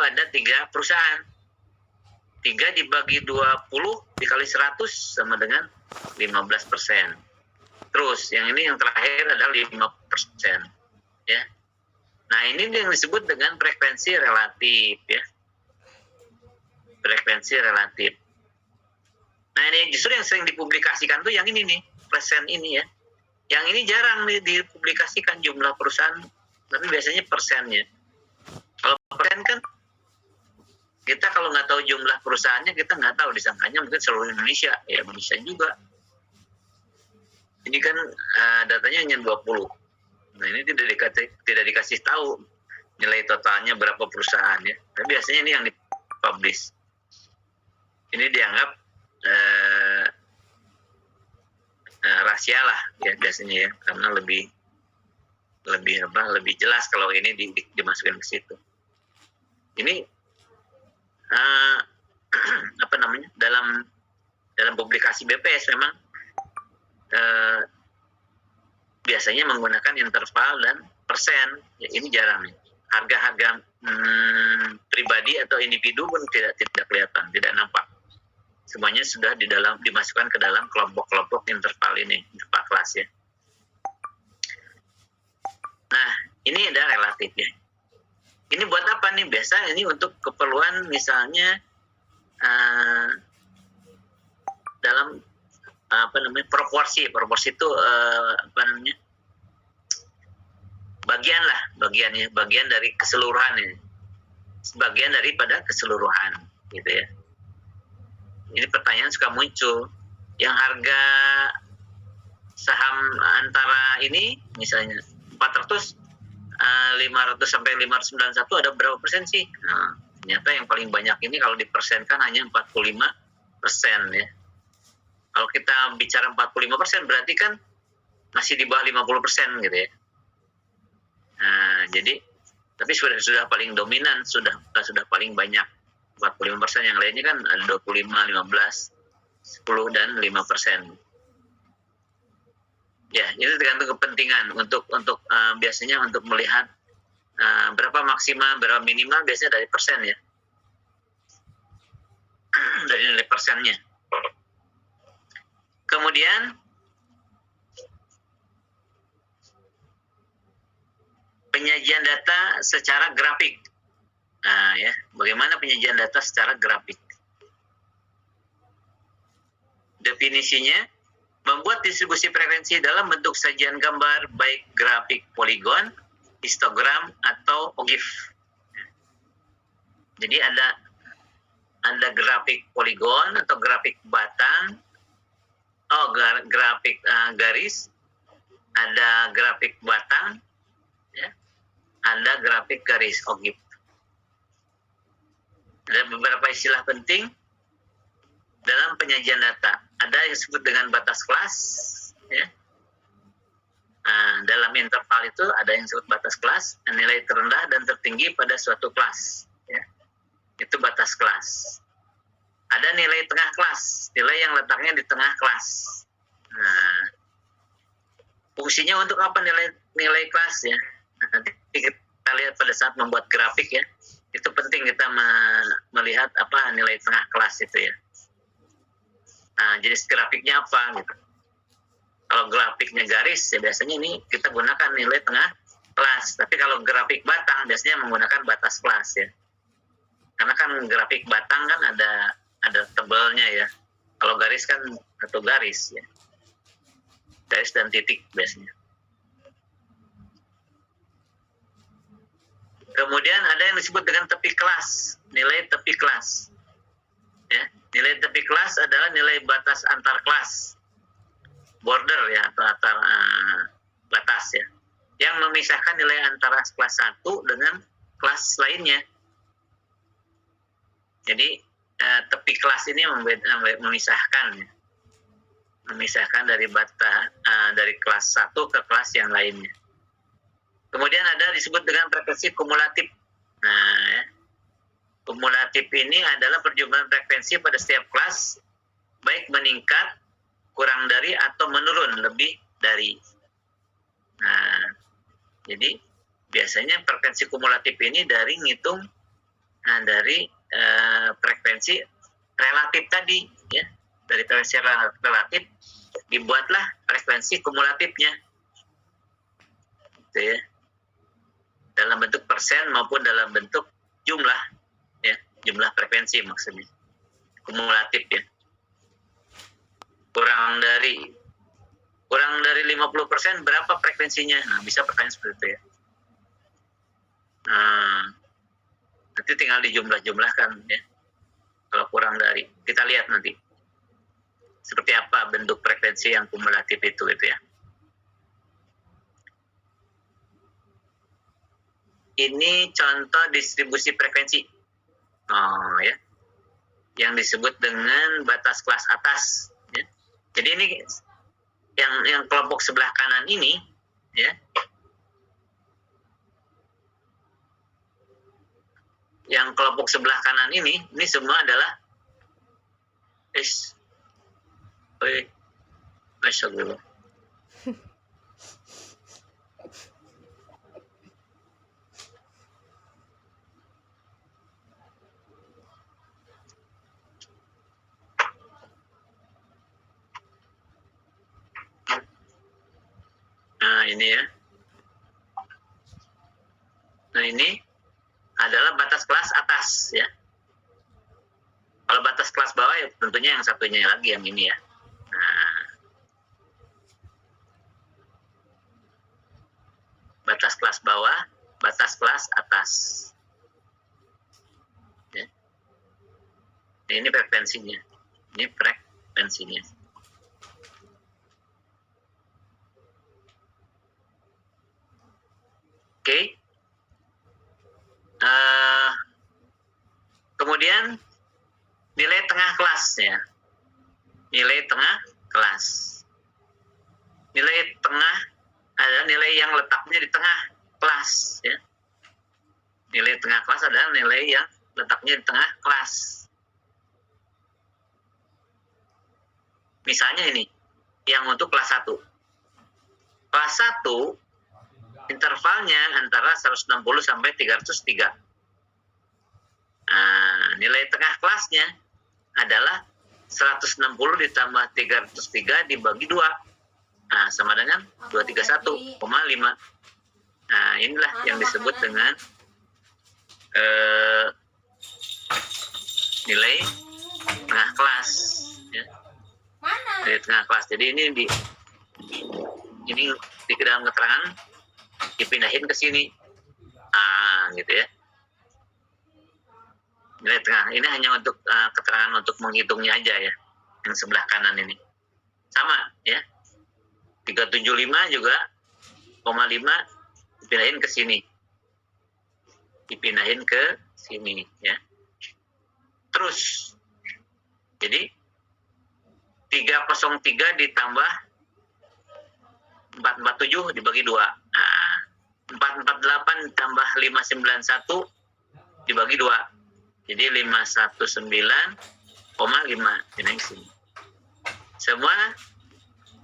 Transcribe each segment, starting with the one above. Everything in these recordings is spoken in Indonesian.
ada 3 perusahaan. 3 dibagi 20 dikali 100 sama dengan 15%. Terus yang ini yang terakhir adalah 5%. Ya. Nah, ini yang disebut dengan frekuensi relatif, ya. Frekuensi relatif. Nah, ini justru yang sering dipublikasikan tuh yang ini nih, persen ini ya. Yang ini jarang nih dipublikasikan jumlah perusahaan, tapi biasanya persennya. Kalau persen kan kita kalau nggak tahu jumlah perusahaannya, kita nggak tahu, disangkanya mungkin seluruh Indonesia. Ya, bisa juga. Ini kan datanya hanya 20. Nah, ini tidak dikasih tahu nilai totalnya berapa perusahaan ya. Tapi biasanya ini yang dipublish. Ini dianggap rahasia lah ya biasanya ya, karena lebih jelas kalau ini dimasukkan ke situ. Ini dalam publikasi BPS memang biasanya menggunakan interval dan persen. Ya, ini jarang nih. Harga-harga pribadi atau individu pun tidak kelihatan, tidak nampak. Semuanya sudah dimasukkan ke dalam kelompok-kelompok interval ini, interval kelas ya. Nah, ini ada relatif ya. Ini buat apa nih? Biasa ini untuk keperluan misalnya dalam proporsi itu bagian dari keseluruhan ya. Bagian daripada keseluruhan gitu ya. Ini pertanyaan suka muncul, yang harga saham antara ini misalnya 400, 500 sampai 591 ada berapa persen sih? Nah, ternyata yang paling banyak ini kalau dipersenkan hanya 45% ya. Kalau kita bicara 45% berarti kan masih di bawah 50% gitu ya. Nah, jadi tapi sudah paling dominan, sudah paling banyak 45%, yang lainnya kan ada 25, 15, 10 dan 5%. Ya, itu tergantung kepentingan untuk biasanya untuk melihat berapa maksimal, berapa minimal biasanya dari persen ya. Dari nilai persennya. Kemudian penyajian data secara grafik. Nah, ya, bagaimana penyajian data secara grafik? Definisinya, membuat distribusi frekuensi dalam bentuk sajian gambar, baik grafik poligon, histogram, atau OGIF. Jadi ada grafik poligon atau grafik batang, grafik garis, ada grafik batang, ya, ada grafik garis OGIF. Ada beberapa istilah penting dalam penyajian data. Ada yang disebut dengan batas kelas, ya. Nah, dalam interval itu ada yang disebut batas kelas, nilai terendah dan tertinggi pada suatu kelas, ya. Itu batas kelas. Ada nilai tengah kelas, nilai yang letaknya di tengah kelas. Nah, fungsinya untuk apa nilai kelas ya? Nanti kita lihat pada saat membuat grafik ya. Itu penting kita melihat apa nilai tengah kelas itu ya. Nah, jenis grafiknya apa gitu. Kalau grafiknya garis ya biasanya ini kita gunakan nilai tengah kelas. Tapi kalau grafik batang biasanya menggunakan batas kelas ya. Karena kan grafik batang kan ada tebelnya ya. Kalau garis kan satu garis ya. Garis dan titik biasanya. Kemudian ada yang disebut dengan tepi kelas, nilai tepi kelas. Ya, nilai tepi kelas adalah nilai batas antar kelas, border ya atau antar batas ya, yang memisahkan nilai antara kelas 1 dengan kelas lainnya. Jadi tepi kelas ini memisahkan dari dari kelas 1 ke kelas yang lainnya. Kemudian ada disebut dengan frekuensi kumulatif. Nah, ya. Kumulatif ini adalah perjumpaan frekuensi pada setiap kelas, baik meningkat, kurang dari, atau menurun lebih dari. Nah, jadi biasanya frekuensi kumulatif ini dari ngitung Nah, dari frekuensi relatif tadi, ya, dari frekuensi relatif dibuatlah frekuensi kumulatifnya, gitu ya, dalam bentuk persen maupun dalam bentuk jumlah, ya, jumlah frekuensi maksudnya, kumulatif ya. Kurang dari 50% berapa frekuensinya? Nah, bisa pertanyaan seperti itu ya. Nanti tinggal dijumlah-jumlahkan ya. Kalau kurang dari, kita lihat nanti seperti apa bentuk frekuensi yang kumulatif itu gitu ya. Ini contoh distribusi frekuensi, ya, yang disebut dengan batas kelas atas. Ya. Jadi ini yang kelompok sebelah kanan ini, ya, yang kelompok sebelah kanan ini semua adalah Masya Allah. Nah, ini ya. Nah, ini adalah batas kelas atas ya. Kalau batas kelas bawah ya tentunya yang satunya lagi yang ini ya. Nah, batas kelas bawah, batas kelas atas. Ya. Ini frekuensinya. Ini frekuensinya. Oke. Kemudian nilai tengah kelas ya. Nilai tengah kelas. Nilai tengah adalah nilai yang letaknya di tengah kelas ya. Nilai tengah kelas adalah nilai yang letaknya di tengah kelas. Misalnya ini yang untuk kelas 1. Kelas 1 intervalnya antara 160 sampai 303. Nah, nilai tengah kelasnya adalah 160 ditambah 303 dibagi 2. Nah, sama dengan 231,5. Nah, inilah yang disebut dengan nilai tengah kelas. Ya. Nilai tengah kelas. Jadi ini di dalam keterangan dipindahin ke sini. Gitu ya. Nilai tengah ini hanya untuk keterangan untuk menghitungnya aja ya. Yang sebelah kanan ini. Sama ya. 375 juga 0,5 dipindahin ke sini. Dipindahin ke sini ya. Terus jadi 303 ditambah 447 dibagi 2. Nah, 448 ditambah 591 dibagi 2. Jadi 519,5 dinaik sini. Semua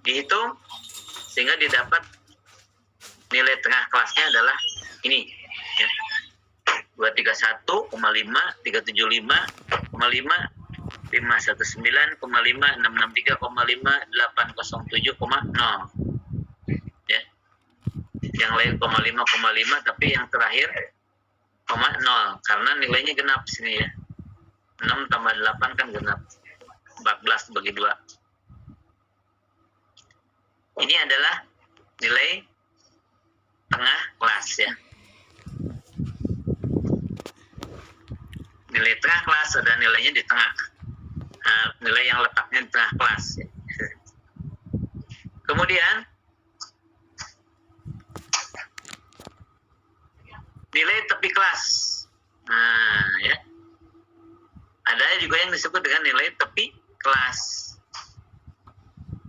dihitung sehingga didapat nilai tengah kelasnya adalah ini ya. 231,5, 375,5, 519,5, 663,5, 807,0. Ya. Yang lain 0,5 tapi yang terakhir 0 karena nilainya genap sini ya. 6 tambah 8 kan genap. 14 bagi 2. Ini adalah nilai tengah kelas ya. Nilai tengah kelas ada nilainya di tengah. Nah, nilai yang letaknya di tengah kelas ya. Kemudian nilai tepi kelas. Nah, ya. Ada juga yang disebut dengan nilai tepi kelas.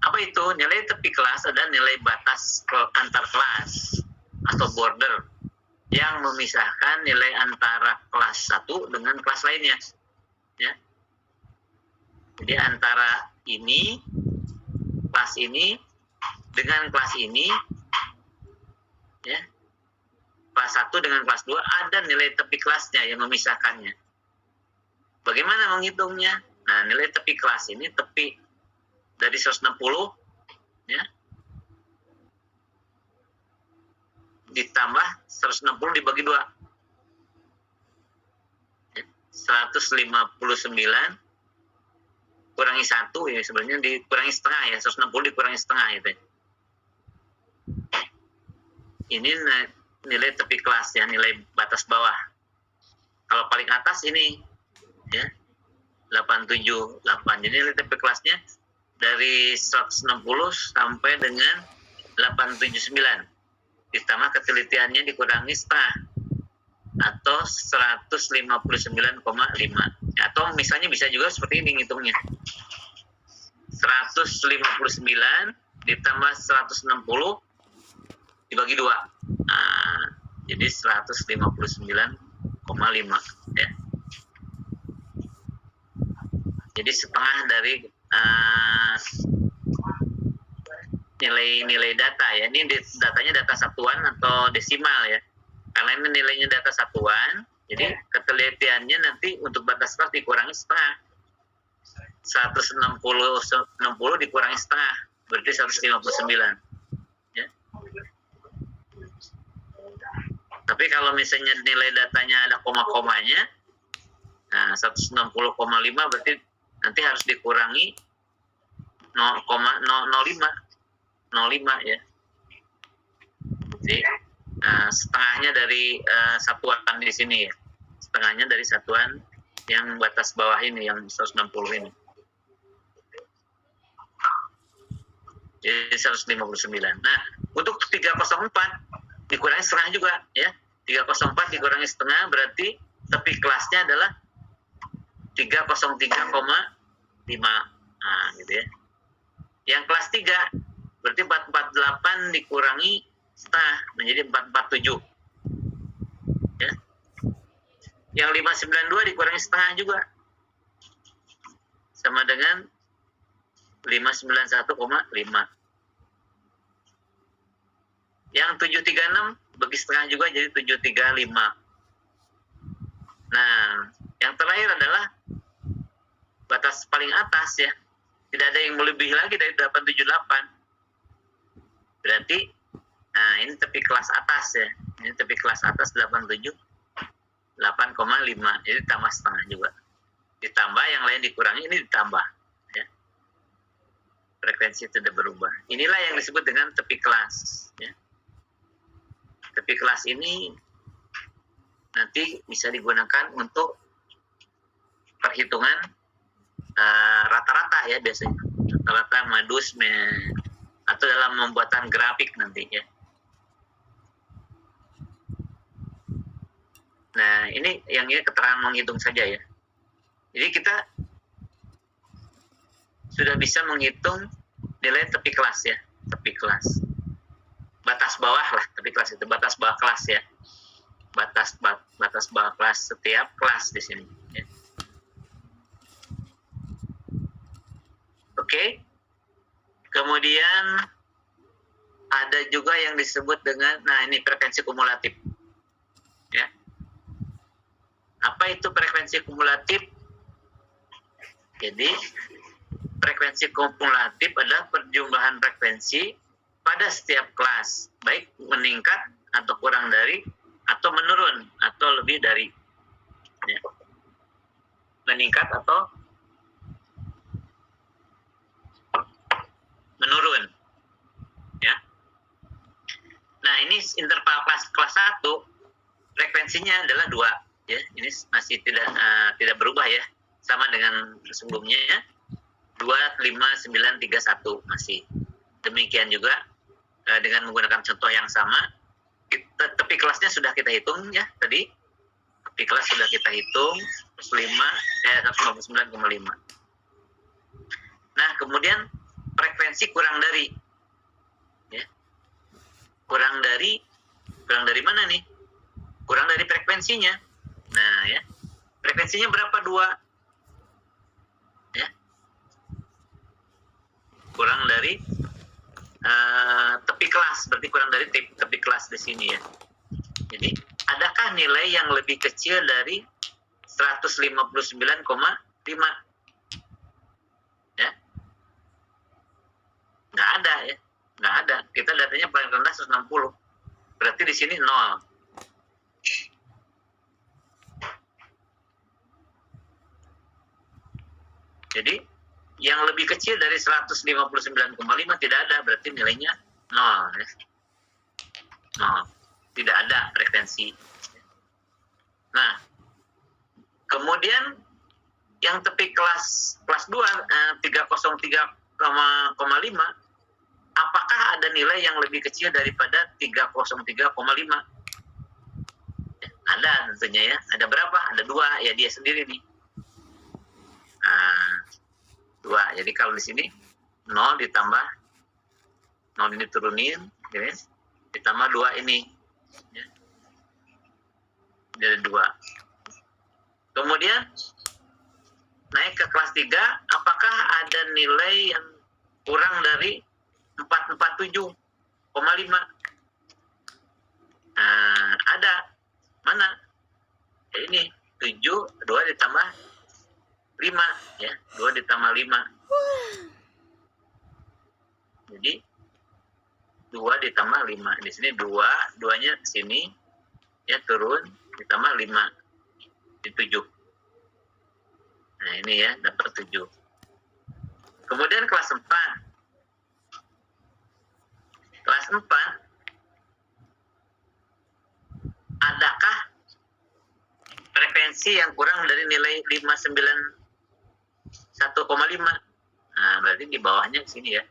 Apa itu? Nilai tepi kelas adalah nilai batas antar kelas atau border yang memisahkan nilai antara kelas 1 dengan kelas lainnya. Ya. Jadi antara ini, kelas ini dengan kelas ini, ya. Kelas 1 dengan kelas 2 ada nilai tepi kelasnya yang memisahkannya. Bagaimana menghitungnya? Nah, nilai tepi kelas ini tepi dari 160 ya, ditambah 160 dibagi 2. 159 kurangi 1 ya, sebenarnya dikurangi setengah ya, 160 dikurangi setengah itu. Ini nilai tepi kelas ya, nilai batas bawah. Kalau paling atas ini ya 878. Jadi nilai tepi kelasnya dari 160 sampai dengan 879. Ditambah ketelitiannya dikurangi setengah atau 159,5. Atau misalnya bisa juga seperti ini ngitungnya. 159 ditambah 160 dibagi 2. Nah, jadi 159,5 ya. Jadi setengah dari nilai-nilai data ya. Ini datanya data satuan atau desimal ya. Karena ini nilainya data satuan, jadi ketelitiannya nanti untuk batas kelas dikurangi setengah. 160 dikurangi setengah, berarti 159. Ya. Tapi kalau misalnya nilai datanya ada koma-komanya, nah 160,5 berarti nanti harus dikurangi 0,05 ya. Jadi setengahnya dari satuan di sini ya. Setengahnya dari satuan yang batas bawah ini, yang 160 ini. Jadi 159. Nah, untuk 304 dikurangi setengah juga ya. 304 dikurangi setengah berarti tepi kelasnya adalah 303,5. Nah, gitu ya. Yang kelas 3 berarti 448 dikurangi setengah menjadi 447 ya. Yang 592 dikurangi setengah juga sama dengan 591,5. Yang 736 bagi setengah juga jadi 735. Nah, yang terakhir adalah batas paling atas ya, tidak ada yang melebihi lagi dari 878. Berarti nah ini tepi kelas atas ya, ini tepi kelas atas 8,5, jadi tambah setengah juga, ditambah yang lain dikurangi, ini ditambah ya. Frekuensi tidak berubah. Inilah yang disebut dengan tepi kelas ya. Tepi kelas ini nanti bisa digunakan untuk perhitungan rata-rata ya, biasanya rata-rata modus atau dalam pembuatan grafik nanti ya. Nah, ini yang ini keterangan menghitung saja ya. Jadi kita sudah bisa menghitung nilai tepi kelas ya, tepi kelas. Batas bawah lah, tepi kelas itu batas bawah kelas ya. Batas bawah kelas setiap kelas di sini ya. Oke. Kemudian ada juga yang disebut dengan, nah ini frekuensi kumulatif ya. Apa itu frekuensi kumulatif? Jadi frekuensi kumulatif adalah perjumlahan frekuensi pada setiap kelas, baik meningkat atau kurang dari, atau menurun atau lebih dari ya. Meningkat atau menurun ya. Nah, ini interval kelas 1 frekuensinya adalah 2 ya. Ini masih tidak berubah ya, sama dengan sebelumnya ya. 25931 masih. Demikian juga dengan menggunakan contoh yang sama. Tepi kelasnya sudah kita hitung ya tadi. Tepi kelas sudah kita hitung 159,5. Nah, kemudian frekuensi kurang dari ya. Kurang dari mana nih? Kurang dari frekuensinya. Nah ya, frekuensinya berapa? 2 ya. Kurang dari tepi kelas, berarti kurang dari tepi kelas di sini ya. Jadi adakah nilai yang lebih kecil dari 159,5. Ya. Nggak ada ya. Nggak ada. Kita datanya paling rendah 160. Berarti di sini 0. Jadi yang lebih kecil dari 159,5 tidak ada, berarti nilainya 0. Ya. 0. Tidak ada frekuensi. Nah, kemudian yang tepi kelas 2 303,5, apakah ada nilai yang lebih kecil daripada 303,5? Ada tentunya ya. Ada berapa? Ada 2, ya dia sendiri nih. 2. Jadi kalau di sini 0 ditambah 0 ini turunin, ya, ditambah 2 ini. Ya. Jadi 2. Kemudian naik ke kelas 3, apakah ada nilai yang kurang dari 447,5? Ada. Mana? Ya ini 7, 2 ditambah 5, ya. 2 ditambah 5. Jadi 2 ditambah 5. Di sini 2, 2-nya ke sini, ya turun, ditambah 5. Di 7. Nah ini ya, dapat 7. Kemudian kelas 4. Kelas 4, adakah frekuensi yang kurang dari nilai 591,5? Nah, berarti di bawahnya ke sini ya.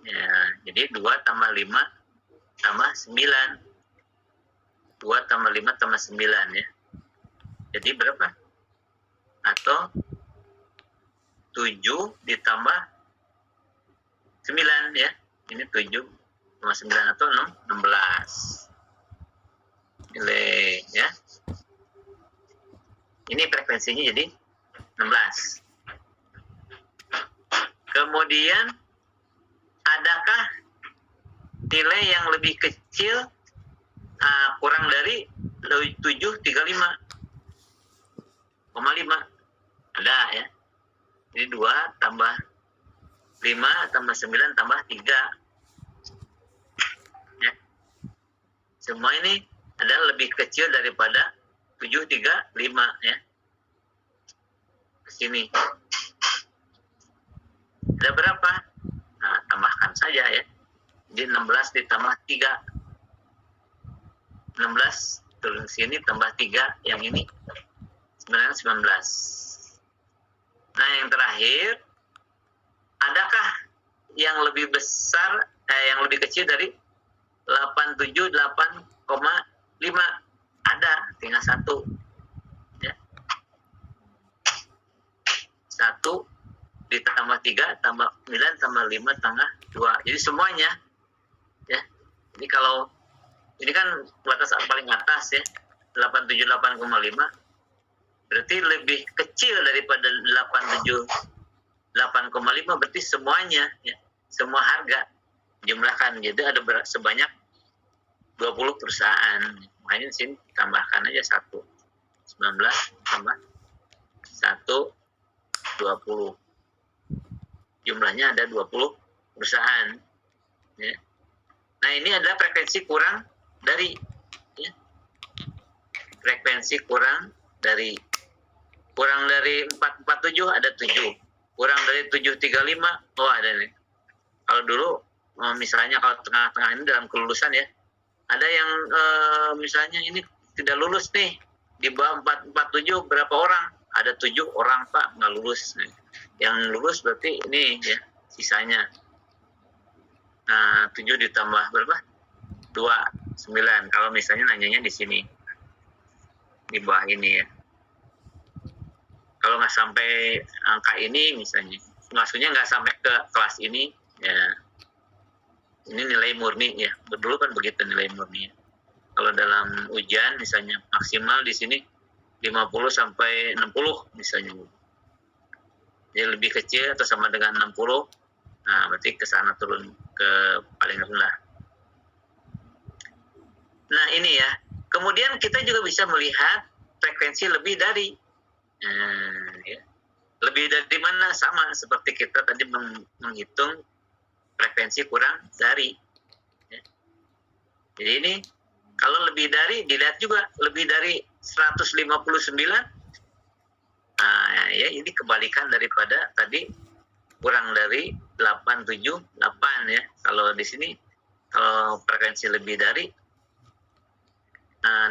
Ya, jadi 2 tambah 5 tambah 9. 2 tambah 5 tambah 9 ya. Jadi berapa? Atau 7 ditambah 9 ya. Ini 7 tambah 9 atau 16. Nilai ya. Ini frekuensinya jadi 16. Kemudian adakah nilai yang lebih kecil kurang dari 735,5? Ada ya. Ini 2 tambah 5 tambah 9 tambah 3. Ya. Semua ini adalah lebih kecil daripada 735 ya. Ke sini. Ada berapa? Nah, tambahkan saja ya. Jadi 16 ditambah 3. 16 turun sini tambah 3, yang ini sebenarnya 19. Nah, yang terakhir, adakah yang lebih besar, yang lebih kecil dari 878,5? Ada, tinggal 1. Ya. 1 ditambah 3 tambah 9 tambah 5 tambah 2. Jadi semuanya ya. Jadi kalau ini kan batas paling atas ya, 878,5, berarti lebih kecil daripada 878,5, berarti semuanya ya, semua harga jumlahkan. Jadi ada sebanyak 20 perusahaan. Makanya di sini tambahkan aja 1. 19 tambah 1, 20. Jumlahnya ada 20 perusahaan. Ya. Nah, ini adalah frekuensi kurang dari. Ya. Frekuensi kurang dari. Kurang dari 447 ada 7. Kurang dari 735, oh ada nih. Kalau dulu, misalnya kalau tengah-tengah ini dalam kelulusan ya, ada yang misalnya ini tidak lulus nih, di bawah 447 berapa orang? Ada 7 orang Pak nggak lulus. Yang lulus berarti ini ya sisanya. Nah, 7 ditambah berapa? 2, 9. Kalau misalnya nanyanya di sini, di bawah ini ya. Kalau nggak sampai angka ini misalnya, maksudnya nggak sampai ke kelas ini, ya ini nilai murni ya. Dulu kan begitu nilai murni. Kalau dalam ujian misalnya maksimal di sini 50 sampai 60 misalnya. Jadi lebih kecil atau sama dengan 60, nah berarti ke sana turun ke paling rendah. Nah ini ya. Kemudian kita juga bisa melihat frekuensi lebih dari. Ya. Lebih dari mana? Sama seperti kita tadi menghitung frekuensi kurang dari. Ya. Jadi ini kalau lebih dari, dilihat juga lebih dari 159. Ya ini kebalikan daripada tadi kurang dari 878 ya. Kalau di sini kalau frekuensi lebih dari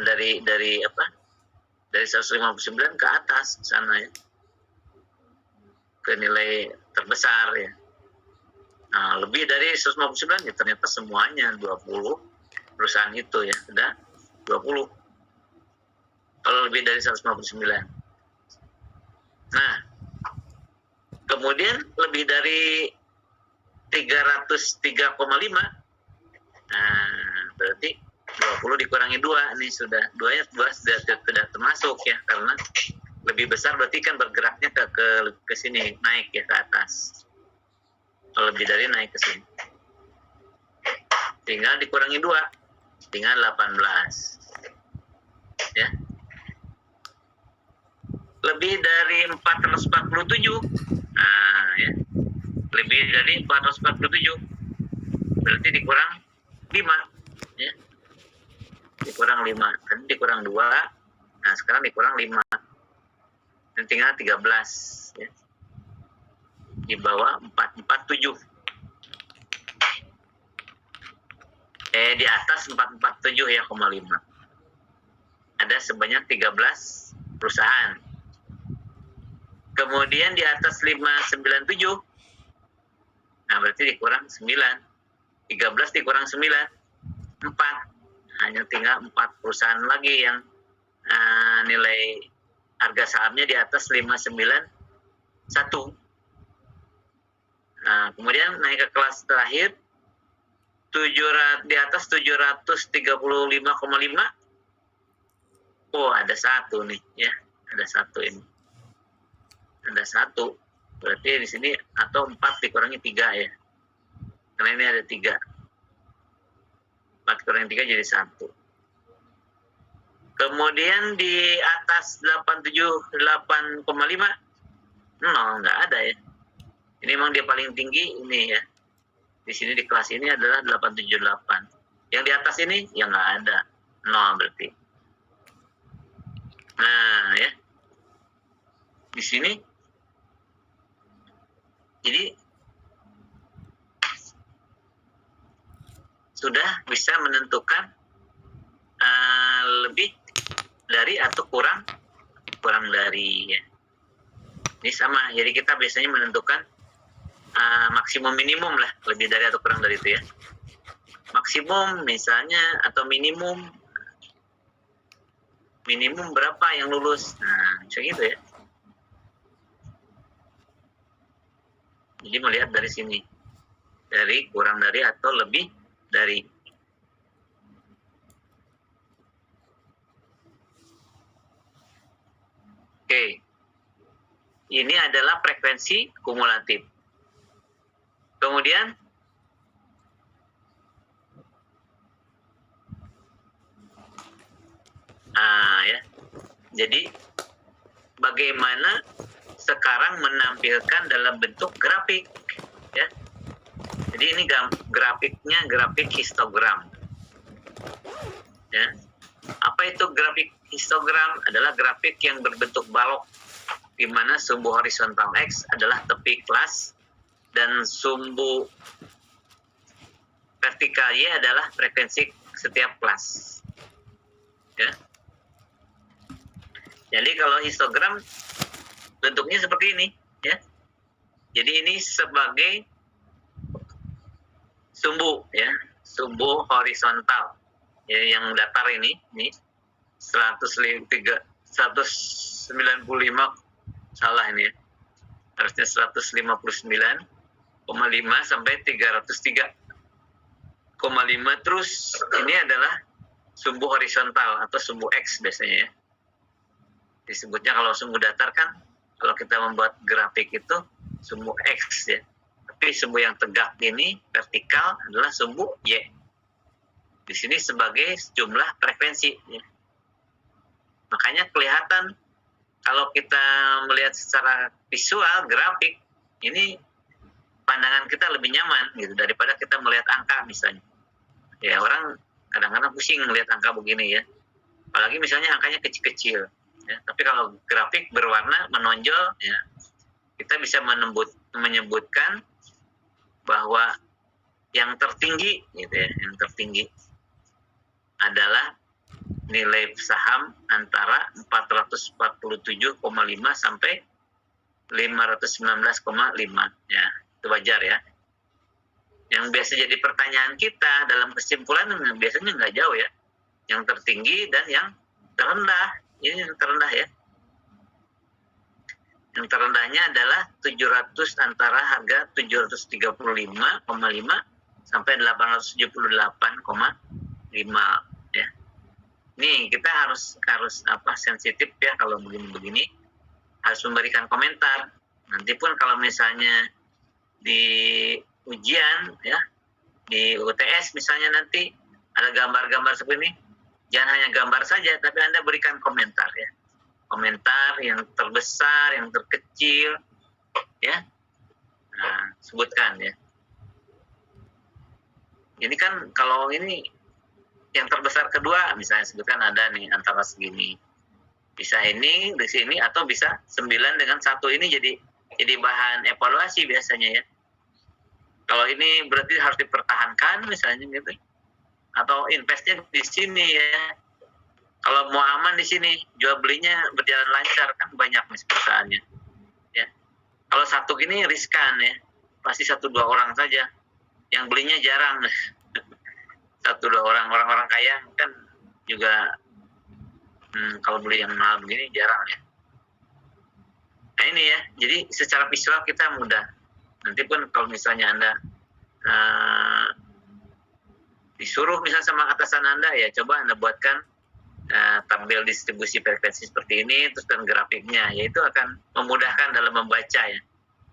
dari apa? Dari 159 ke atas sana ya. Ke nilai terbesar ya. Lebih dari 159 ya ternyata semuanya 20 perusahaan itu ya, sudah 20. Kalau lebih dari 159. Nah, kemudian lebih dari 303,5. Berarti 20 dikurangi 2 nih sudah. 2 sudah termasuk ya, karena lebih besar berarti kan bergeraknya ke sini, naik ya ke atas. Kalau lebih dari naik ke sini. Tinggal dikurangi 2, tinggal 18. Ya. Lebih dari 447. Ya. Lebih dari 447. Berarti dikurang 5, ya. Dikurang 5. Tadi dikurang 2. Nah, sekarang dikurang 5. Dan tinggal 13, ya. Di bawah 447. Di atas 447 ya, 0,5. Ada sebanyak 13 perusahaan. Kemudian di atas 597. Nah, berarti dikurang 9. 13 dikurang 9. 4. Hanya tinggal 4 perusahaan lagi yang nilai harga sahamnya di atas 591. Nah, kemudian naik ke kelas terakhir, di atas 735,5. Oh, ada satu nih ya, ada satu ini. Ada satu. Berarti di sini atau 4 dikurangi 3 ya. Karena ini ada 3. 4 dikurangi 3 jadi 1. Kemudian di atas 878,5, nggak ada ya. Ini memang dia paling tinggi ini ya. Di sini di kelas ini adalah 878. Yang di atas ini yang nggak ada, 0 berarti. Nah ya, di sini jadi sudah bisa menentukan lebih dari atau kurang dari ya. Ini sama, jadi kita biasanya menentukan maksimum minimum lah, lebih dari atau kurang dari itu ya. Maksimum misalnya atau minimum berapa yang lulus. Nah, bisa gitu ya. Jadi melihat dari sini, dari kurang dari atau lebih dari. Oke, ini adalah frekuensi kumulatif. Kemudian ya, jadi bagaimana sekarang menampilkan dalam bentuk grafik ya. Jadi ini grafiknya grafik histogram ya. Apa itu grafik histogram? Adalah grafik yang berbentuk balok, di mana sumbu horizontal X adalah tepi kelas dan sumbu vertikal Y adalah frekuensi setiap kelas ya. Jadi kalau histogram bentuknya seperti ini ya. Jadi ini sebagai sumbu ya, sumbu horizontal ya, yang datar ini 195 salah ini ya. Harusnya 159,5 sampai 303,5. Terus ini adalah sumbu horizontal atau sumbu X biasanya ya. Disebutnya kalau sumbu datar kan, kalau kita membuat grafik itu sumbu X ya. Tapi sumbu yang tegak ini vertikal adalah sumbu Y. Di sini sebagai jumlah frekuensi ya. Makanya kelihatan kalau kita melihat secara visual, grafik, ini pandangan kita lebih nyaman gitu daripada kita melihat angka misalnya. Ya orang kadang-kadang pusing melihat angka begini ya. Apalagi misalnya angkanya kecil-kecil. Ya. Tapi kalau grafik berwarna menonjol, ya, kita bisa menyebutkan bahwa yang tertinggi, gitu ya, yang tertinggi adalah nilai saham antara 447,5 sampai 519,5. Ya, itu wajar ya. Yang biasa jadi pertanyaan kita dalam kesimpulan biasanya nggak jauh ya. Yang tertinggi dan yang terendah. Ini yang terendah ya. Yang terendahnya adalah 700 antara harga 735,5 sampai 878,5 ya. Nih kita harus sensitif ya kalau begini-begini, harus memberikan komentar. Nanti pun kalau misalnya di ujian ya, di UTS misalnya nanti ada gambar-gambar seperti ini, jangan hanya gambar saja, tapi Anda berikan komentar ya. Komentar yang terbesar, yang terkecil, ya. Nah, sebutkan ya. Ini kan kalau ini yang terbesar kedua, misalnya sebutkan ada nih antara segini. Bisa ini di sini atau bisa 9 dengan 1 ini jadi bahan evaluasi biasanya ya. Kalau ini berarti harus dipertahankan misalnya gitu. Atau investnya di sini ya. Kalau mau aman di sini, jual belinya berjalan lancar kan banyak nih perusahaannya. Ya. Kalau satu gini riskan ya, pasti 1-2 orang saja. Yang belinya jarang. 1-2 orang kaya kan juga kalau beli yang mahal begini jarang ya. Nah ini ya, jadi secara visual kita mudah. Nanti pun kalau misalnya Anda disuruh misalnya sama atasan Anda ya, coba Anda buatkan tabel distribusi frekuensi seperti ini, terus dan grafiknya, yaitu akan memudahkan dalam membaca ya,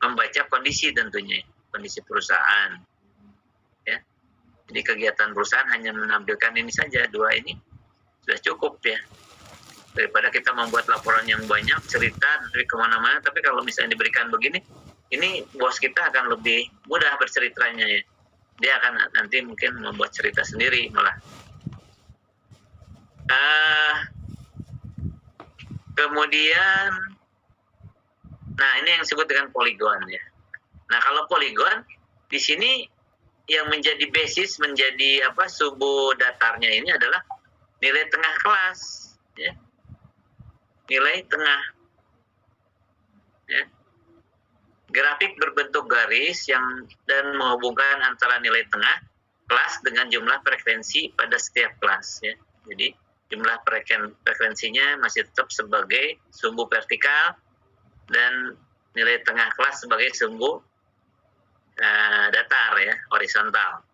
membaca kondisi tentunya, kondisi perusahaan. Ya, jadi kegiatan perusahaan hanya menampilkan ini saja, 2 ini sudah cukup ya, daripada kita membuat laporan yang banyak, cerita dari kemana-mana, tapi kalau misalnya diberikan begini, ini bos kita akan lebih mudah berceritanya ya, dia akan nanti mungkin membuat cerita sendiri malah. Kemudian, nah ini yang disebut dengan poligon ya. Nah kalau poligon di sini yang menjadi basis, menjadi subuh datarnya ini adalah nilai tengah kelas, ya. Nilai tengah. Ya. Grafik berbentuk garis dan menghubungkan antara nilai tengah kelas dengan jumlah frekuensi pada setiap kelas. Ya. Jadi jumlah frekuensinya masih tetap sebagai sumbu vertikal dan nilai tengah kelas sebagai sumbu datar ya, horizontal.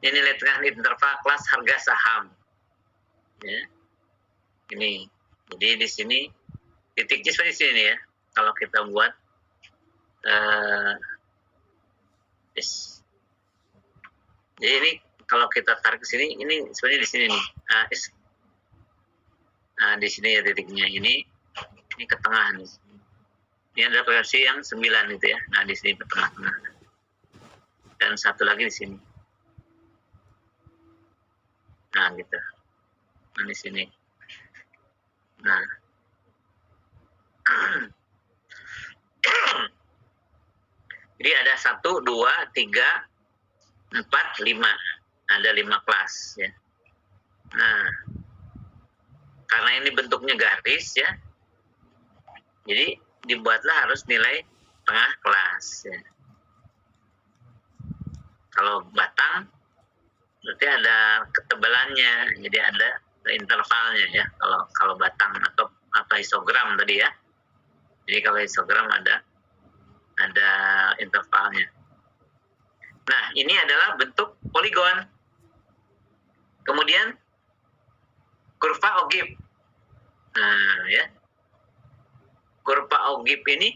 Ini nilai tengah interval kelas harga saham. Ya. Ini. Jadi di sini titiknya seperti sini ya. Kalau kita buat jadi ini kalau kita tarik ke sini, ini sebenarnya di sini nih. Nah, di sini ya titiknya. Ini ke tengah nih. Ini adalah frekuensi yang 9 itu ya. Nah, di sini ke tengah-tengah. Dan satu lagi di sini. Nah, gitu. Nah, di sini. Nah. Jadi ada 1, 2, 3, 4, 5. Ada 5 kelas ya. Nah, karena ini bentuknya garis ya, jadi dibuatlah harus nilai tengah kelas ya. Kalau batang berarti ada ketebalannya, jadi ada intervalnya ya. Kalau batang atau histogram tadi ya. Jadi kalau histogram ada intervalnya. Nah, ini adalah bentuk poligon. Kemudian kurva Ogib. Nah, ya. Kurva Ogib ini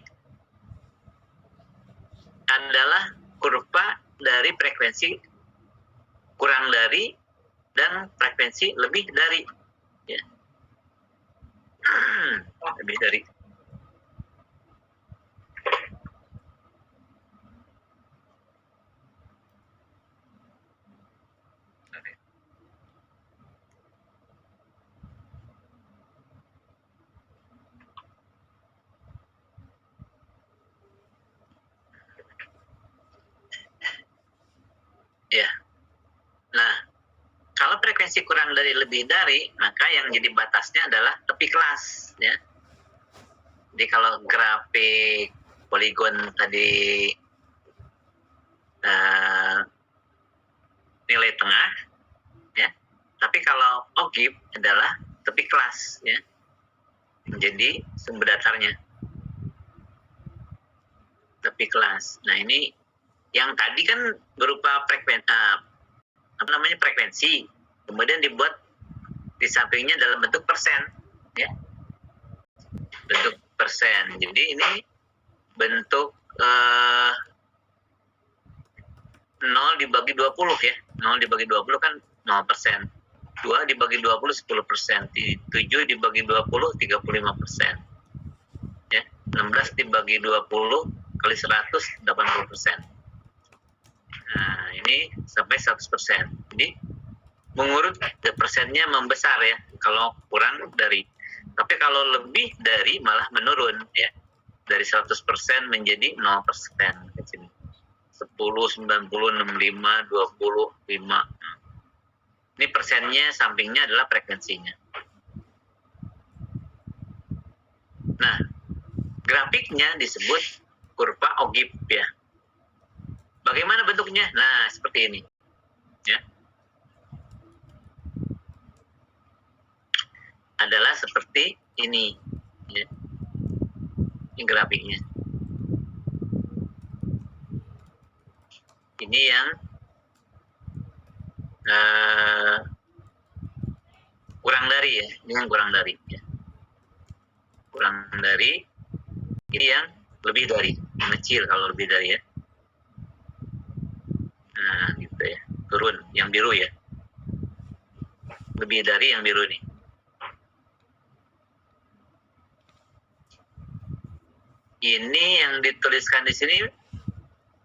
adalah kurva dari frekuensi kurang dari dan frekuensi lebih dari. Ya. lebih dari ya. Nah, kalau frekuensi kurang dari lebih dari, maka yang jadi batasnya adalah tepi kelas, ya. Jadi kalau grafik poligon tadi nilai tengah, ya. Tapi kalau OGIP adalah tepi kelas, ya. Menjadi sumber datarnya tepi kelas. Nah, ini yang tadi kan berupa frekuensi, kemudian dibuat di sampingnya dalam bentuk persen, ya, bentuk persen. Jadi ini bentuk 0 dibagi 20, ya, 0 dibagi 20 kan 0%, 2 dibagi 20 10%, 7 dibagi 20 35%, ya, 16 dibagi 20 kali 100 80%. Nah, ini sampai 100%. Jadi mengurut persennya membesar, ya, kalau kurang dari. Tapi kalau lebih dari malah menurun, ya. Dari 100% menjadi 0% ke sini. 10, 90, 65, 20, 5. Ini persennya, sampingnya adalah frekuensinya. Nah, grafiknya disebut kurva OGIP, ya. Bagaimana bentuknya? Nah, seperti ini, ya. Adalah seperti ini, ya. Ini grafiknya. Ini yang kurang dari, ya. Ini yang kurang dari, ya. Kurang dari. Ini yang lebih dari, mengecil kalau lebih dari, ya. Nah, gitu, ya. Turun, yang biru, ya. Lebih dari yang biru nih. Ini yang dituliskan di sini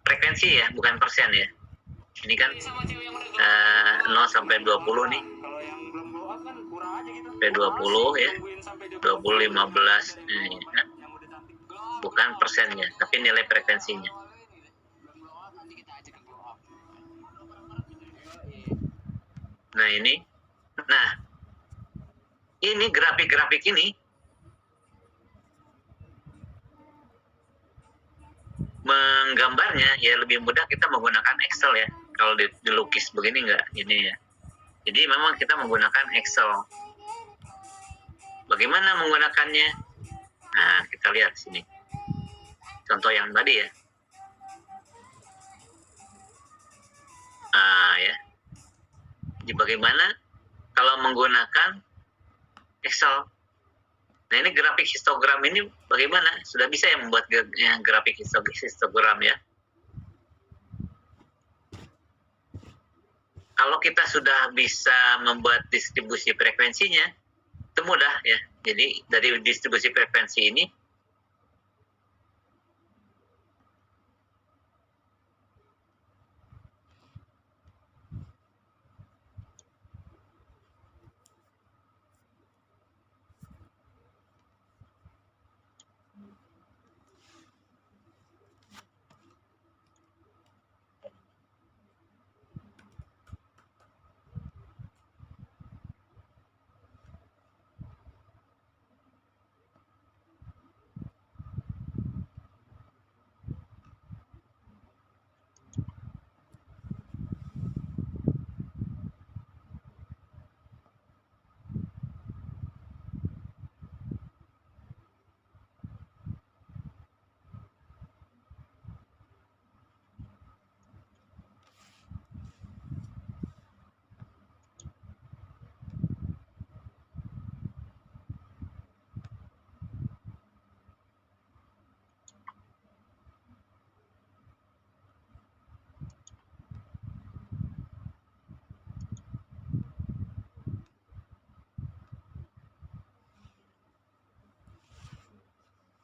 frekuensi, ya, bukan persen, ya. Ini kan 0 sampai 20 nih. Sampai 20, ya. 20, 15. Ini, ya. Bukan persennya, tapi nilai frekuensinya. Nah, ini. Nah, ini grafik-grafik ini menggambarnya, ya, lebih mudah kita menggunakan Excel, ya. Kalau dilukis begini enggak, ini, ya. Jadi memang kita menggunakan Excel. Bagaimana menggunakannya? Nah, kita lihat sini. Contoh yang tadi, ya. Nah, ya. Jadi bagaimana kalau menggunakan Excel? Nah, ini grafik histogram ini bagaimana? Sudah bisa ya membuat grafik histogram, ya. Kalau kita sudah bisa membuat distribusi frekuensinya, itu mudah, ya. Jadi dari distribusi frekuensi ini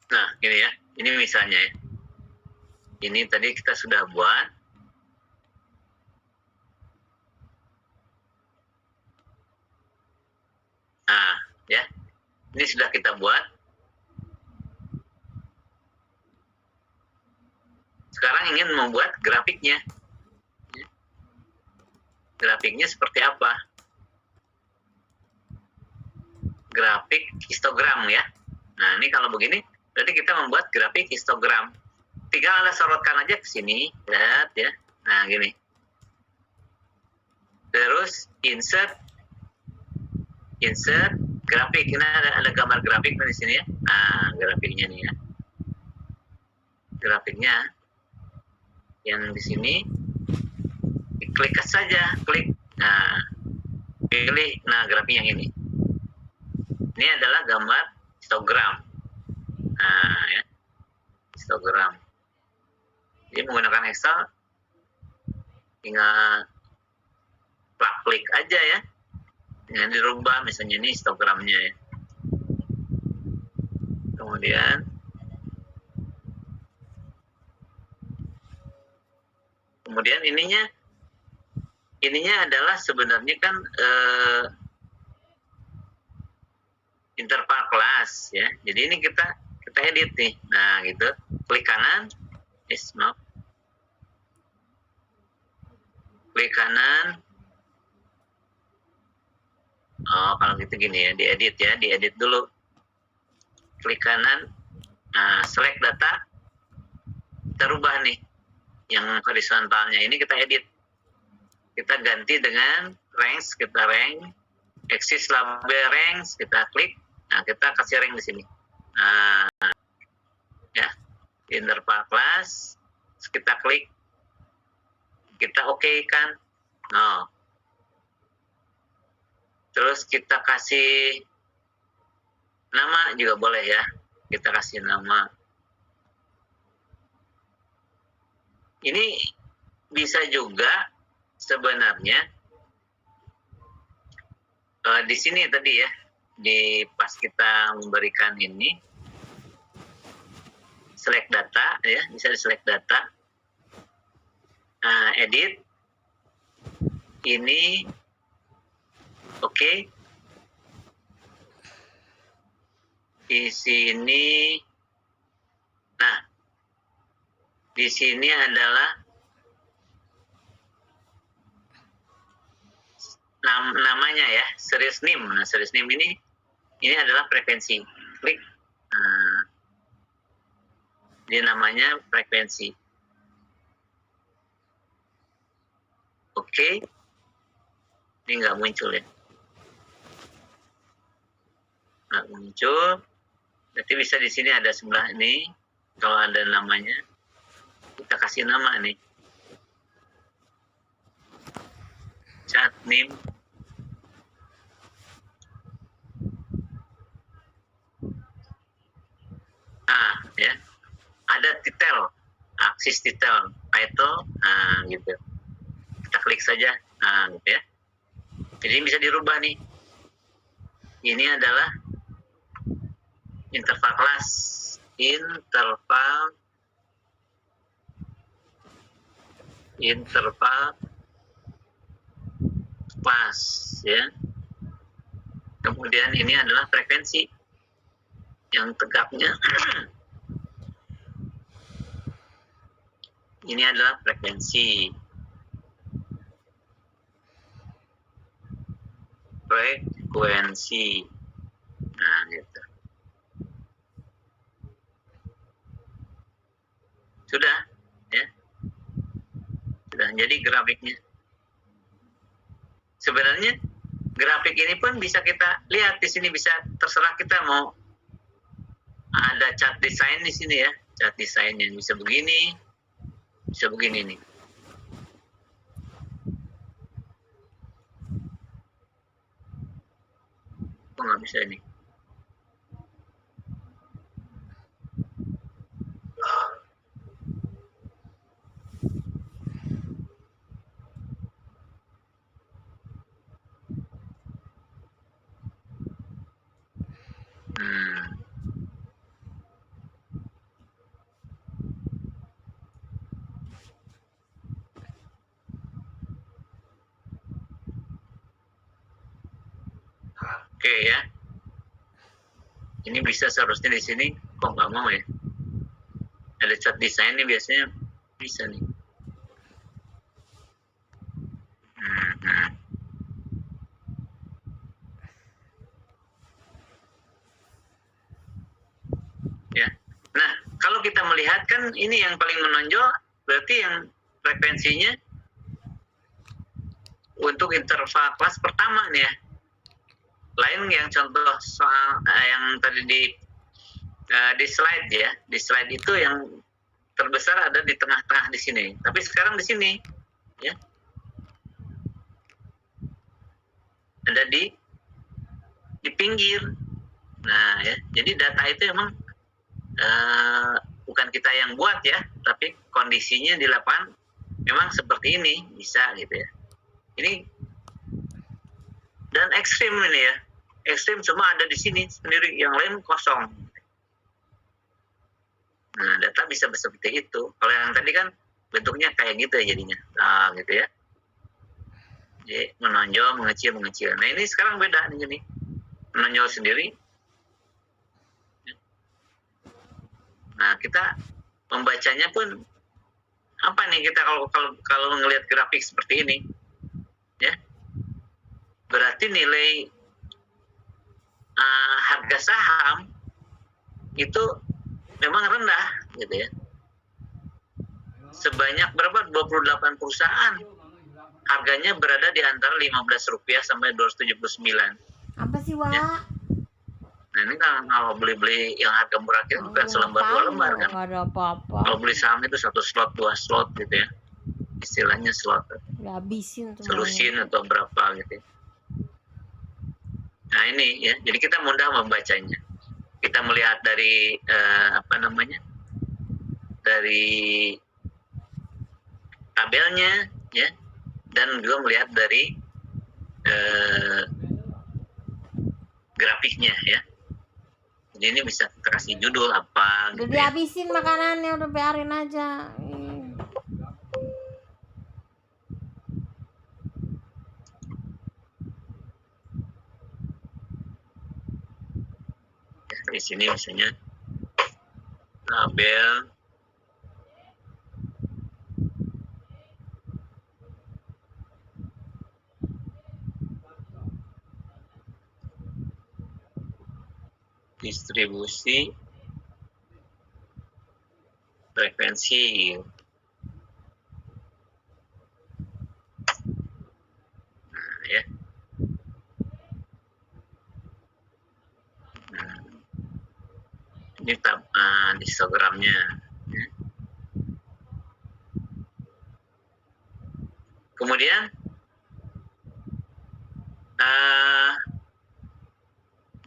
Nah, ini ya. Ini misalnya ya. Ini tadi kita sudah buat. Nah, ya. Ini sudah kita buat. Sekarang ingin membuat grafiknya. Grafiknya seperti apa? Grafik histogram ya. Nah, ini kalau begini, berarti kita membuat grafik histogram. Tinggal Anda sorotkan aja ke sini, lihat ya. Nah, gini. Terus insert grafik. Ini ada gambar grafik di sini ya. Nah, grafiknya nih ya. Grafiknya yang di sini klik saja, klik. Nah, pilih grafik yang ini. Ini adalah gambar histogram. Nah, ya. Histogram. Jadi menggunakan Excel tinggal klik aja ya. Dengan dirubah misalnya ini histogramnya ya. Kemudian ininya adalah sebenarnya kan interval kelas ya. Jadi ini kita edit nih. Nah, gitu. Klik kanan. Klik kanan. Oh, kalau gitu gini ya, diedit dulu. Klik kanan. Nah, select data. Kita rubah nih. Yang horizontalnya ini kita edit. Kita ganti dengan range, kita rank. Axis label range, kita klik. Nah, kita kasih rank di sini. Nah, ya, interval class, kita klik, kita oke kan. No. Terus kita kasih nama juga boleh ya. Kita kasih nama. Ini bisa juga sebenarnya di sini tadi ya, di pas kita memberikan ini select data ya, bisa di select data, edit, ini oke. Di sini, nah di sini adalah namanya ya, series name. Nah, series name ini adalah frekuensi. Klik. Nah, ini namanya frekuensi. Oke. Ini nggak muncul ya. Nggak muncul. Berarti bisa di sini ada sebelah ini. Kalau ada namanya, kita kasih nama nih. Chat name. Nah, ya. Ada titel, aksis titel, title, nah gitu. Kita klik saja, nah gitu ya. Jadi bisa dirubah nih. Ini adalah interval kelas, interval kelas ya. Kemudian ini adalah frekuensi yang tegaknya. Ini adalah frekuensi. Nah, gitu. Sudah, ya. Sudah jadi grafiknya. Sebenarnya grafik ini pun bisa kita lihat di sini, bisa terserah kita mau ada chart design di sini ya. Chart design yang bisa begini nih. Kok nggak bisa ini? Oke ya. Ini bisa seharusnya di sini kok nggak mau ya. Ada chart design nih biasanya bisa nih. Ya. Nah, kalau kita melihat kan ini yang paling menonjol berarti yang frekuensinya untuk interval kelas pertama nih ya. Lain yang contoh soal yang tadi di slide ya. Di slide itu yang terbesar ada di tengah-tengah di sini. Tapi sekarang di sini ya. Ada di pinggir. Nah, ya. Jadi data itu emang bukan kita yang buat ya, tapi kondisinya di lapangan memang seperti ini, bisa gitu ya. Ini dan ekstrim ini ya. Ekstrim cuma ada di sini sendiri, yang lain kosong. Nah, data bisa seperti itu. Kalau yang tadi kan bentuknya kayak gitu ya jadinya. Nah, gitu ya. Jadi menonjol, mengecil. Nah, ini sekarang beda nih gini. Menonjol sendiri. Nah, kita membacanya pun apa nih kita kalau melihat grafik seperti ini, ya, berarti nilai harga saham itu memang rendah, gitu ya. Sebanyak berapa? 28 perusahaan. Harganya berada di antara Rp15 sampai Rp279. Apa sih, Wak? Ya. Nah, ini kalau beli yang harga murah itu bukan selembar 2 lembar kan. Nggak ada apa-apa. Kalau beli saham itu 1 slot, 2 slot gitu ya. Istilahnya slot. Habisin tuh. Selusin atau berapa gitu ya. Nah, ini ya. Jadi kita mudah membacanya. Kita melihat dari dari tabelnya ya, dan juga melihat dari grafiknya ya. Jadi ini bisa kita kasih judul apa udah gitu dihabisin ya. Makanannya udah biarin aja. Ya, di sini misalnya tabel distribusi frekuensi. Nah, ya. Ini histogramnya. Ya. Kemudian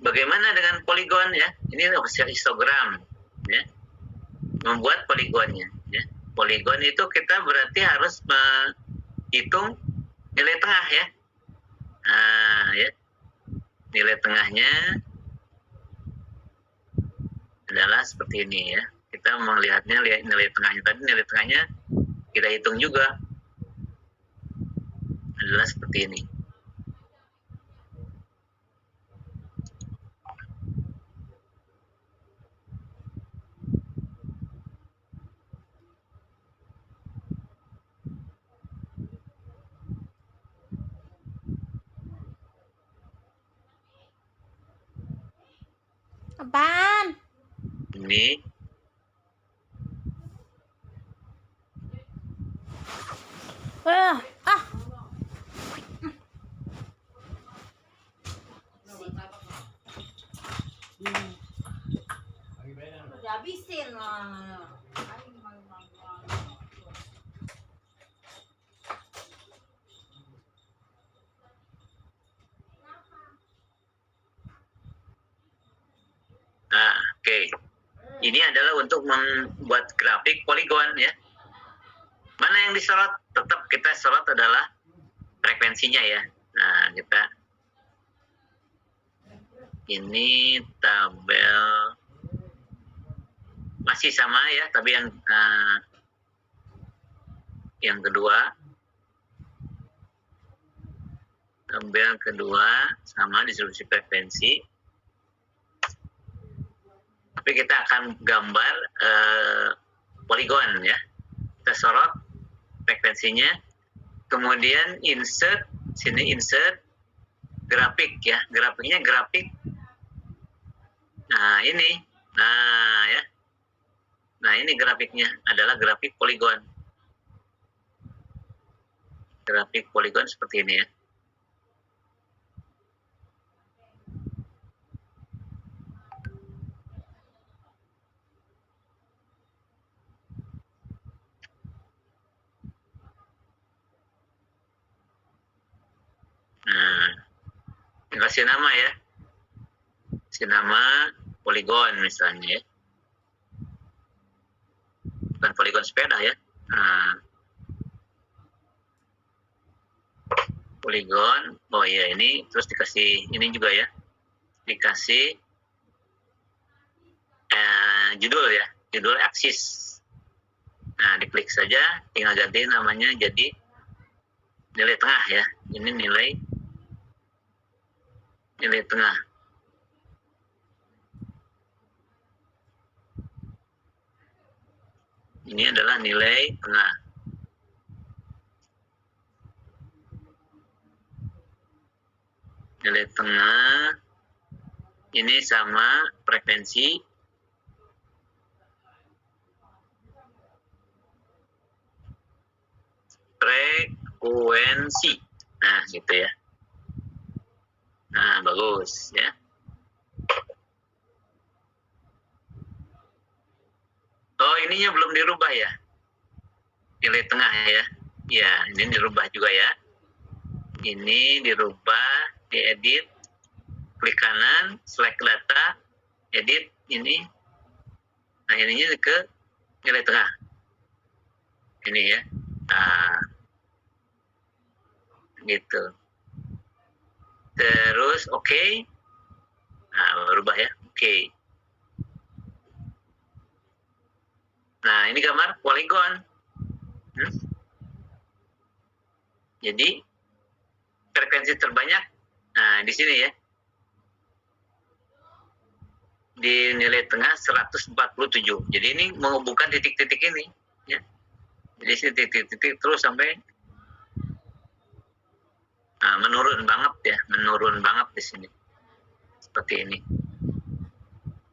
bagaimana dengan poligon ya? Ini hasil histogram ya. Membuat poligonnya ya. Poligon itu kita berarti harus menghitung nilai tengah ya. Nah, ya. Nilai tengahnya adalah seperti ini ya. Kita melihatnya nilai tengahnya tadi, nilai tengahnya kita hitung juga adalah seperti ini. Apaan? Ini udah habisin lah. Nah, oke. Ini adalah untuk membuat grafik poligon ya. Mana yang disorot? Tetap kita sorot adalah frekuensinya ya. Nah, kita ini tabel masih sama ya, tapi yang kedua Tabel kedua sama distribusi frekuensi. Tapi kita akan gambar poligon ya. Kita sorot frekuensinya, kemudian insert grafik ya. Grafiknya grafik. Nah, ini. Nah, ya. Nah, ini grafiknya adalah grafik poligon. Grafik poligon seperti ini ya. Nah, kasih nama ya. Kasih nama poligon misalnya ya. Bukan poligon sepeda ya. Nah, poligon. Oh iya, ini terus dikasih ini juga ya. Dikasih judul ya. Judul aksis. Nah, diklik saja, tinggal ganti namanya jadi nilai tengah ya. Ini nilai tengah. Ini adalah nilai tengah. Nilai tengah ini sama frekuensi Nah, gitu ya. Nah, bagus ya. Oh, ininya belum dirubah ya. Nilai tengah ya. Ya, ini dirubah juga ya. Ini dirubah, diedit, klik kanan, select data, edit ini. Nah, ininya ke nilai tengah. Ini ya. Nah, gitu. Terus oke. Nah, berubah ya. Oke. Nah, ini gambar poligon. Jadi frekuensi terbanyak, nah di sini ya, di nilai tengah 147. Jadi ini menghubungkan titik-titik ini, ya. Jadi sini titik-titik terus sampai menurun banget di sini, seperti ini.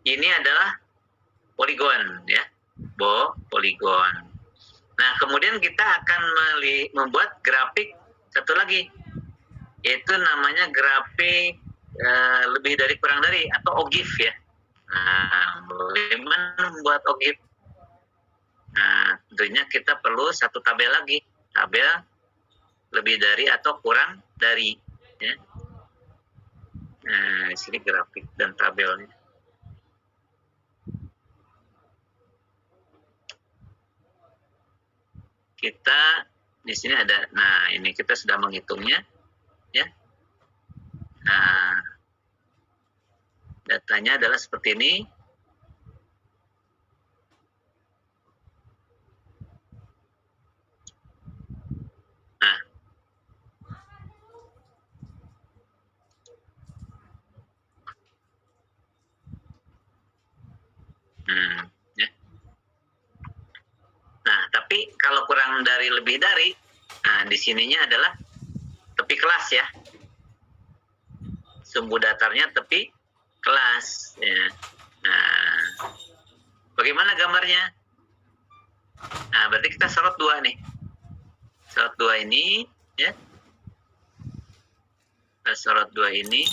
Ini adalah poligon, ya, poligon. Nah, kemudian kita akan membuat grafik satu lagi, yaitu namanya grafik lebih dari kurang dari atau OGIF ya. Nah, bagaimana membuat OGIF? Nah, tentunya kita perlu satu tabel lagi, tabel lebih dari atau kurang dari. Ya. Nah, di sini grafik dan tabelnya. Kita di sini ada, nah ini kita sudah menghitungnya, ya. Nah, datanya adalah seperti ini. Nah, ya. Nah, tapi kalau kurang dari lebih dari, nah di sininya adalah tepi kelas ya. Sumbu datarnya tepi kelas. Ya. Nah, bagaimana gambarnya? Nah, berarti kita sorot dua nih. Sorot dua ini, ya. Kita sorot dua ini.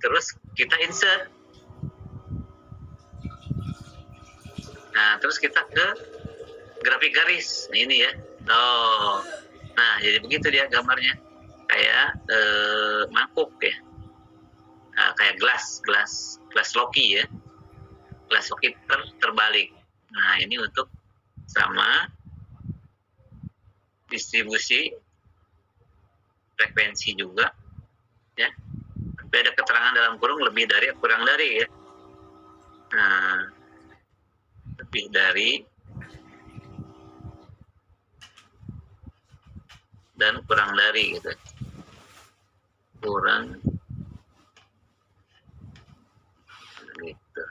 Terus kita insert. Nah, terus kita ke grafik garis. Nah, ini ya. Oh. Nah, jadi begitu dia gambarnya. Kayak mangkuk ya. Nah, kayak gelas Loki ya. Gelas Loki terbalik. Nah, ini untuk sama distribusi frekuensi juga ya. Tapi ada keterangan dalam kurung lebih dari kurang dari ya. Nah, lebih dari dan kurang dari gitu. Kurang gitu.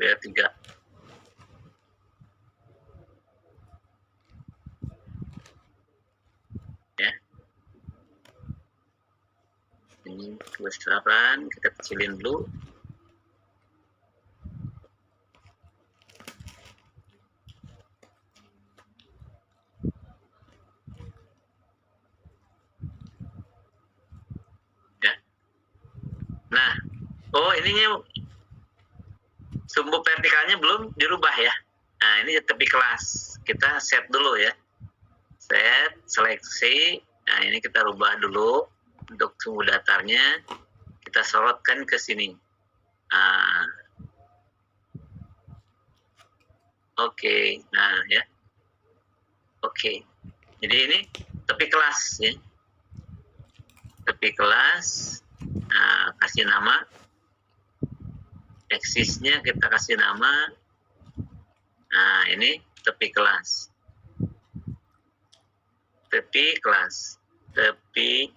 Biar 3. Ya. Ini kebesaran kita kecilin dulu. Ya. Nah, oh ininya sumbu vertikalnya belum dirubah ya. Nah, ini tepi kelas. Kita set dulu ya. Set, seleksi. Nah, ini kita rubah dulu untuk sumbu datarnya. Kita sorotkan ke sini. Nah, oke. Nah, ya. Oke. Jadi ini tepi kelas ya. Tepi kelas. Nah, kasih nama. Eksisnya kita kasih nama. Nah, ini tepi kelas. Tepi kelas. Tepi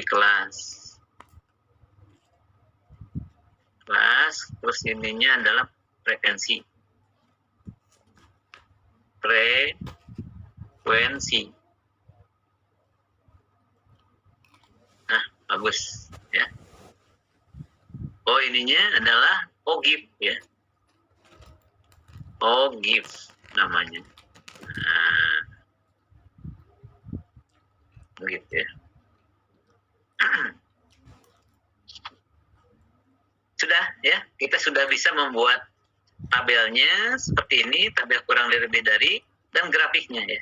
kelas. Kelas, terus ininya adalah frekuensi. Frekuensi. Nah, bagus ya. Oh, ininya adalah OGIF ya. OGIF namanya. Nah, begitu ya. Sudah ya, kita sudah bisa membuat tabelnya seperti ini, tabel kurang lebih dari, dan grafiknya ya.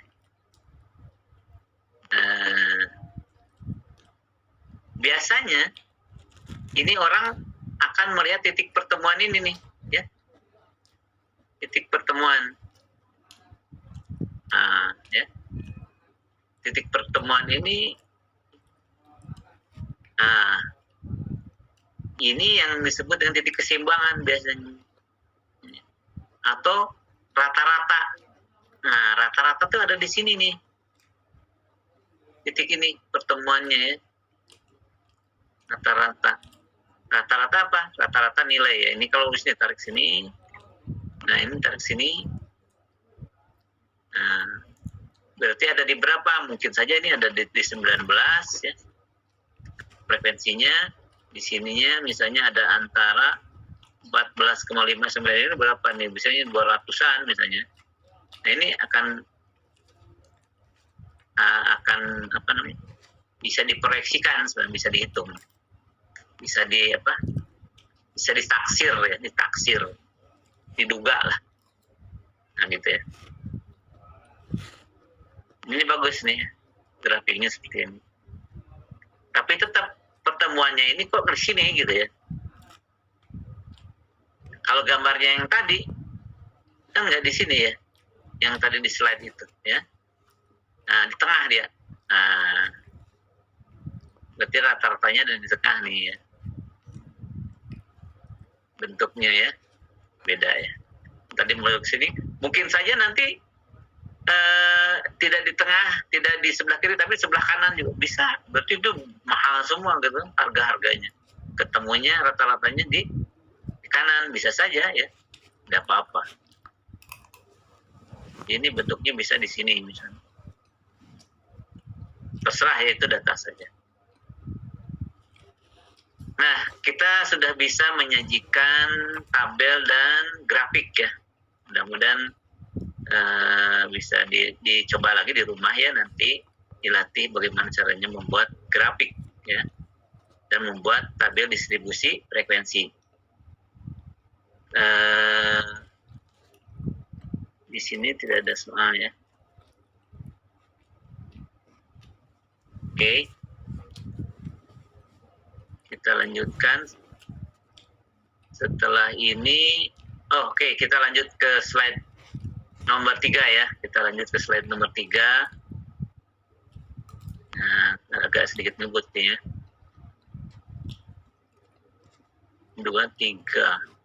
Biasanya ini orang akan melihat titik pertemuan ini nih ya, titik pertemuan. Ya, titik pertemuan ini, ini yang disebut dengan titik keseimbangan biasanya, atau rata-rata. Nah, rata-rata tuh ada di sini nih, titik ini pertemuannya ya. Rata-rata apa? Rata-rata nilai ya. Ini kalau misalnya tarik sini, nah ini tarik sini, nah berarti ada di berapa? Mungkin saja ini ada di 19 ya. Frekuensinya di sininya misalnya ada antara 14,5 sampai ini berapa nih? Misalnya 200-an misalnya. Nah, ini akan apa namanya? Bisa diproyeksikan, bisa dihitung. Bisa bisa ditaksir ya, ditaksir. Diduga lah. Nah, gitu ya. Ini bagus nih, grafiknya seperti ini. Tapi tetap pertemuannya ini kok ke sini gitu ya. Kalau gambarnya yang tadi kan nggak di sini ya, yang tadi di slide itu ya. Nah, di tengah dia. Nah, berarti rata-ratanya ada di tengah nih ya. Bentuknya ya, beda ya. Tadi mulai ke sini, mungkin saja nanti tidak di tengah, tidak di sebelah kiri, tapi sebelah kanan juga bisa. Berarti itu mahal semua gitu harga-harganya. Ketemunya rata-ratanya di kanan, bisa saja ya, tidak apa-apa. Ini bentuknya bisa di sini misalnya. Terserah ya, itu data saja. Nah, kita sudah bisa menyajikan tabel dan grafik ya. Mudah-mudahan bisa dicoba lagi di rumah ya, nanti dilatih bagaimana caranya membuat grafik ya, dan membuat tabel distribusi frekuensi. Di sini tidak ada soal ya. Oke. Kita lanjutkan. Setelah ini Oh, oke, kita lanjut ke slide nomor 3 ya. Kita lanjut ke slide nomor 3. Nah, agak sedikit ngebut nih ya. 2, 3.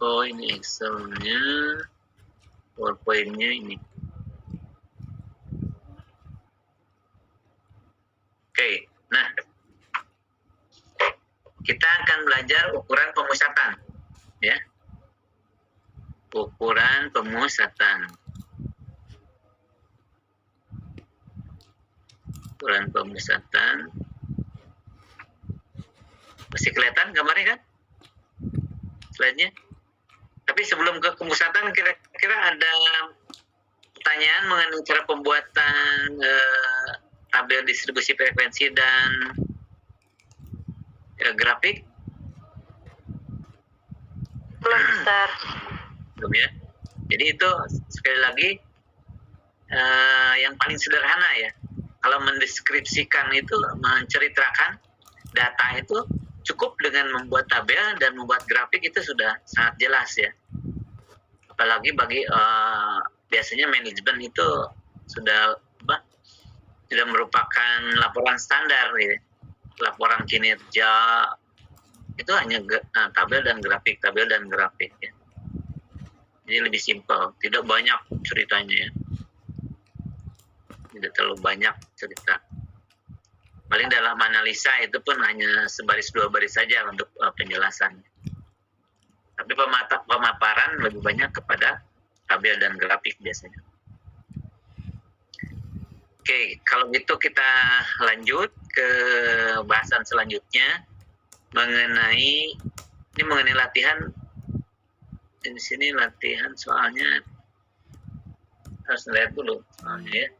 Oh, ini Excel-nya, PowerPoint-nya ini. Oke, nah kita akan belajar ukuran pemusatan, ya. Ukuran pemusatan. Ukuran pemusatan. Masih kelihatan gambarnya kan? Slide-nya. Tapi sebelum ke pemusatan, kira-kira ada pertanyaan mengenai cara pembuatan tabel distribusi frekuensi dan grafik? Belum, Mister. Belum ya. Jadi itu sekali lagi yang paling sederhana ya. Kalau mendeskripsikan itu, menceritakan data itu cukup dengan membuat tabel dan membuat grafik itu sudah sangat jelas ya. Apalagi bagi biasanya manajemen itu sudah sudah merupakan laporan standar ya. Laporan kinerja itu hanya tabel dan grafik ya. Jadi lebih simpel, tidak banyak ceritanya ya. Tidak terlalu banyak cerita. Paling dalam analisa itu pun hanya sebaris dua baris saja untuk penjelasan. Tapi pemaparan lebih banyak kepada tabel dan grafik biasanya. Oke, kalau gitu kita lanjut ke bahasan selanjutnya mengenai latihan. Di sini latihan soalnya harus lihat dulu soalnya ya.